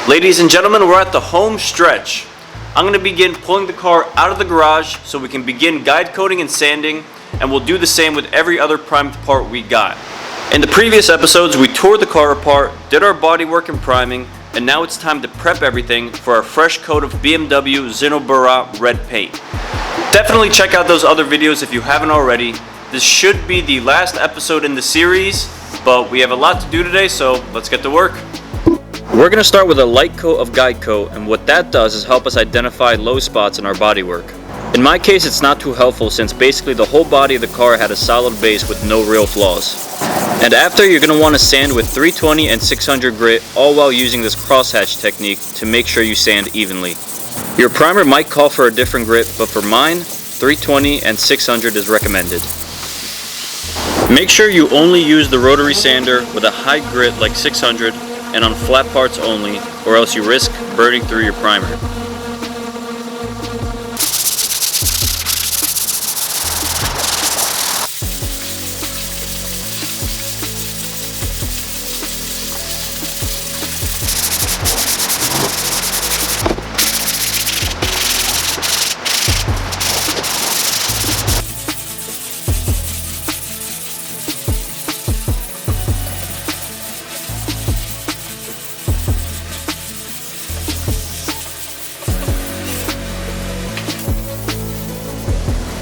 Ladies and gentlemen, we're at the home stretch. I'm going to begin pulling the car out of the garage so we can begin guide coating and sanding, and we'll do the same with every other primed part we got. In the previous episodes, we tore the car apart, did our bodywork and priming, and now it's time to prep everything for our fresh coat of BMW Zinnoberrot red paint. Definitely check out those other videos if you haven't already. This should be the last episode in the series, but we have a lot to do today, so let's get to work. We're going to start with a light coat of guide coat, and what that does is help us identify low spots in our bodywork. In my case, it's not too helpful since basically the whole body of the car had a solid base with no real flaws. And after, you're going to want to sand with 320 and 600 grit, all while using this crosshatch technique to make sure you sand evenly. Your primer might call for a different grit, but for mine, 320 and 600 is recommended. Make sure you only use the rotary sander with a high grit like 600 and on flat parts only, or else you risk burning through your primer.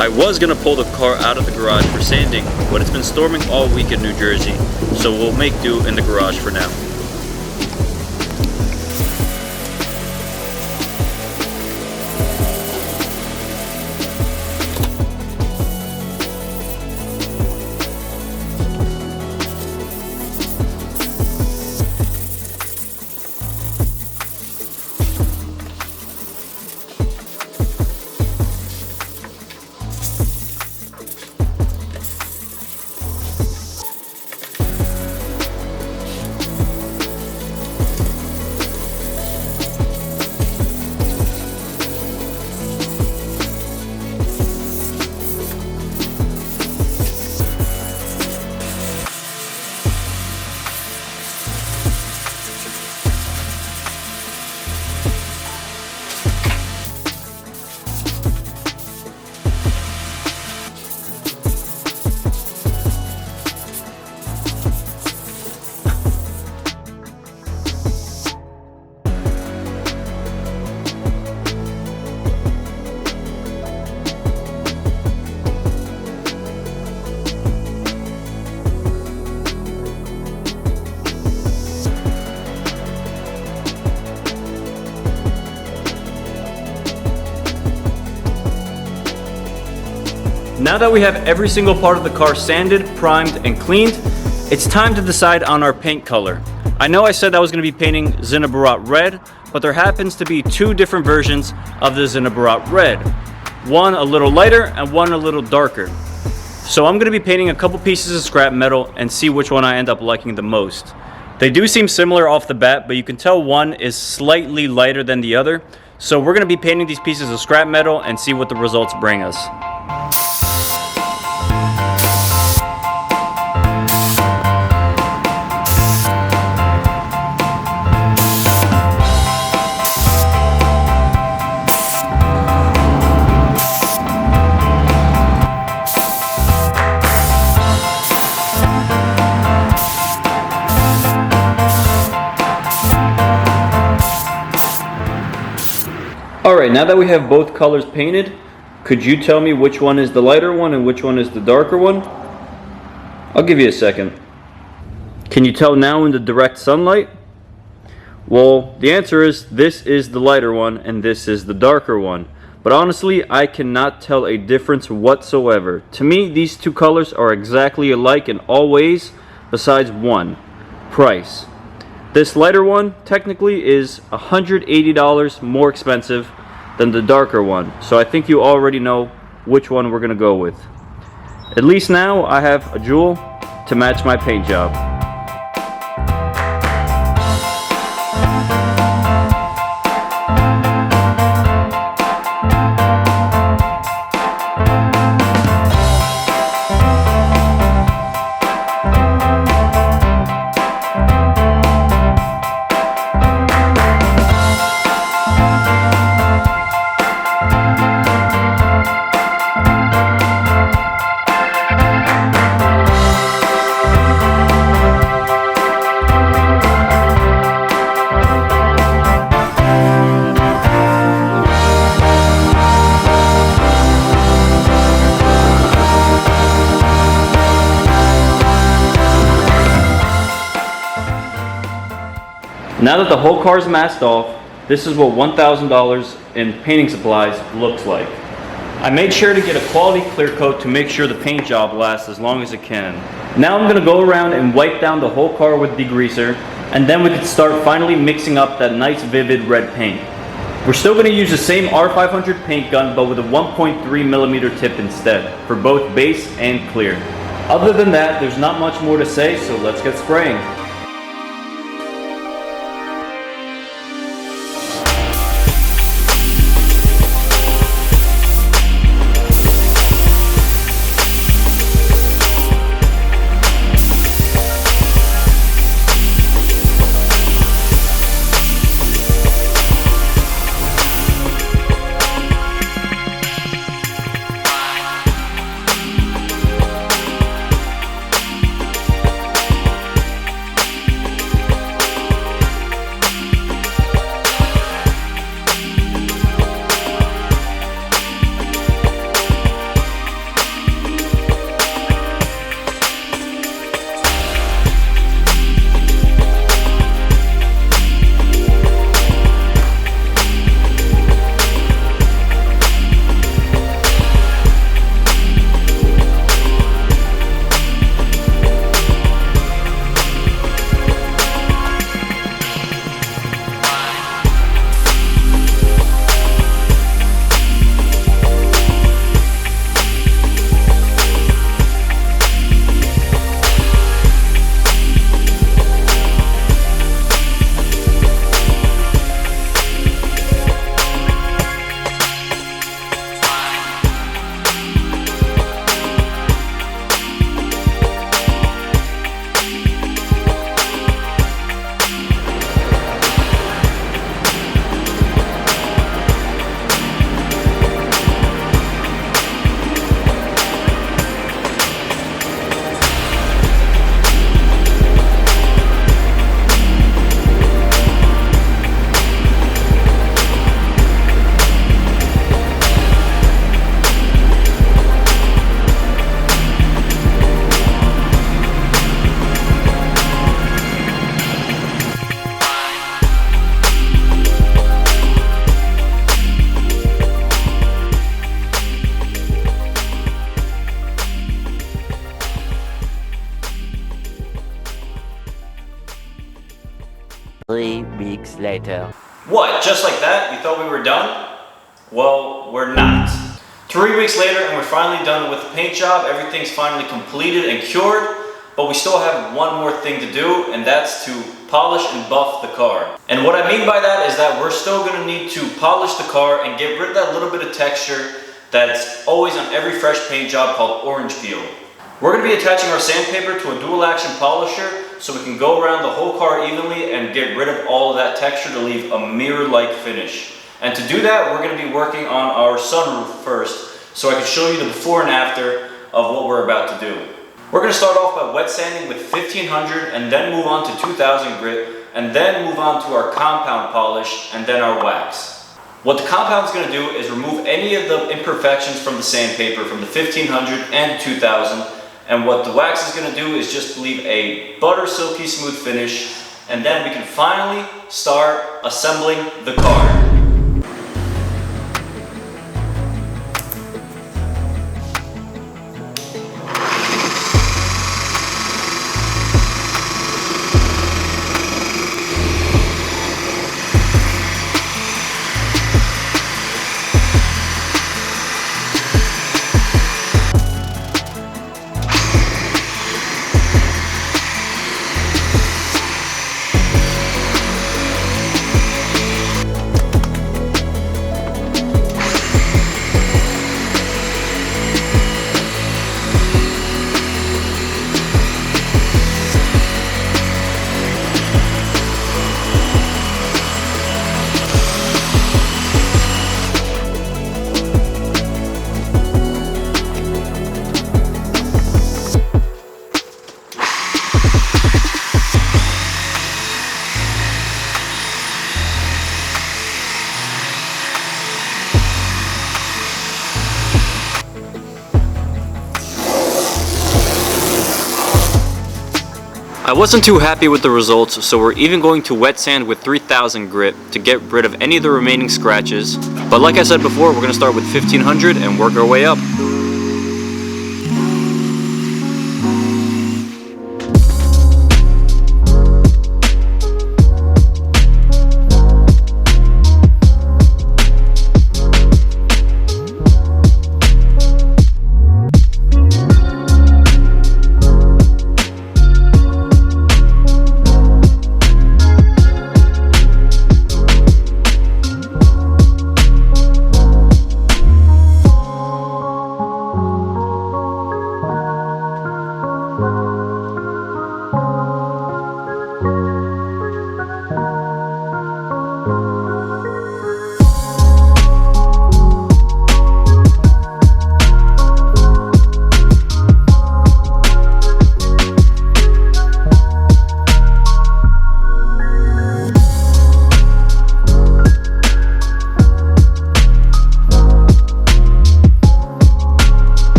I was going to pull the car out of the garage for sanding, but it's been storming all week in New Jersey, so we'll make do in the garage for now. Now that we have every single part of the car sanded, primed, and cleaned, it's time to decide on our paint color. I know I said I was going to be painting Zinnoberrot red, but there happens to be two different versions of the Zinnoberrot red. One a little lighter and one a little darker. So I'm going to be painting a couple pieces of scrap metal and see which one I end up liking the most. They do seem similar off the bat, but you can tell one is slightly lighter than the other. So we're going to be painting these pieces of scrap metal and see what the results bring us. Alright, now that we have both colors painted, could you tell me which one is the lighter one and which one is the darker one? I'll give you a second. Can you tell now in the direct sunlight? Well, the answer is this is the lighter one and this is the darker one. But honestly, I cannot tell a difference whatsoever. To me, these two colors are exactly alike in all ways, besides one: price. This lighter one technically is $180 more expensive than the darker one, so I think you already know which one we're gonna go with. At least now I have a jewel to match my paint job. Now that the whole car is masked off, this is what $1,000 in painting supplies looks like. I made sure to get a quality clear coat to make sure the paint job lasts as long as it can. Now I'm going to go around and wipe down the whole car with degreaser, and then we can start finally mixing up that nice vivid red paint. We're still going to use the same R500 paint gun, but with a 1.3mm tip instead, for both base and clear. Other than that, there's not much more to say, so let's get spraying. Later. What, just like that? You thought we were done? Well, we're not. 3 weeks later and we're finally done with the paint job. Everything's finally completed and cured, but we still have one more thing to do, and that's to polish and buff the car. And what I mean by that is that we're still gonna need to polish the car and get rid of that little bit of texture that's always on every fresh paint job called orange peel. We're going to be attaching our sandpaper to a dual action polisher so we can go around the whole car evenly and get rid of all of that texture to leave a mirror-like finish. And to do that, we're going to be working on our sunroof first so I can show you the before and after of what we're about to do. We're going to start off by wet sanding with 1500 and then move on to 2000 grit and then move on to our compound polish and then our wax. What the compound is going to do is remove any of the imperfections from the sandpaper from the 1500 and 2000. And what the wax is going to do is just leave a butter silky smooth finish, and then we can finally start assembling the car. I wasn't too happy with the results, so we're even going to wet sand with 3000 grit to get rid of any of the remaining scratches. But like I said before, we're going to start with 1500 and work our way up.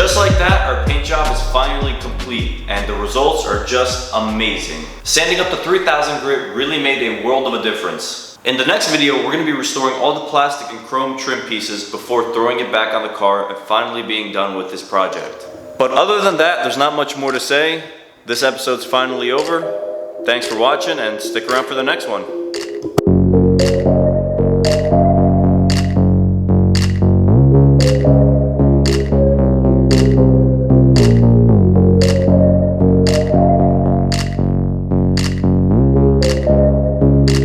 Just like that, our paint job is finally complete, and the results are just amazing. Sanding up to 3000 grit really made a world of a difference. In the next video, we're going to be restoring all the plastic and chrome trim pieces before throwing it back on the car and finally being done with this project. But other than that, there's not much more to say. This episode's finally over. Thanks for watching, and stick around for the next one.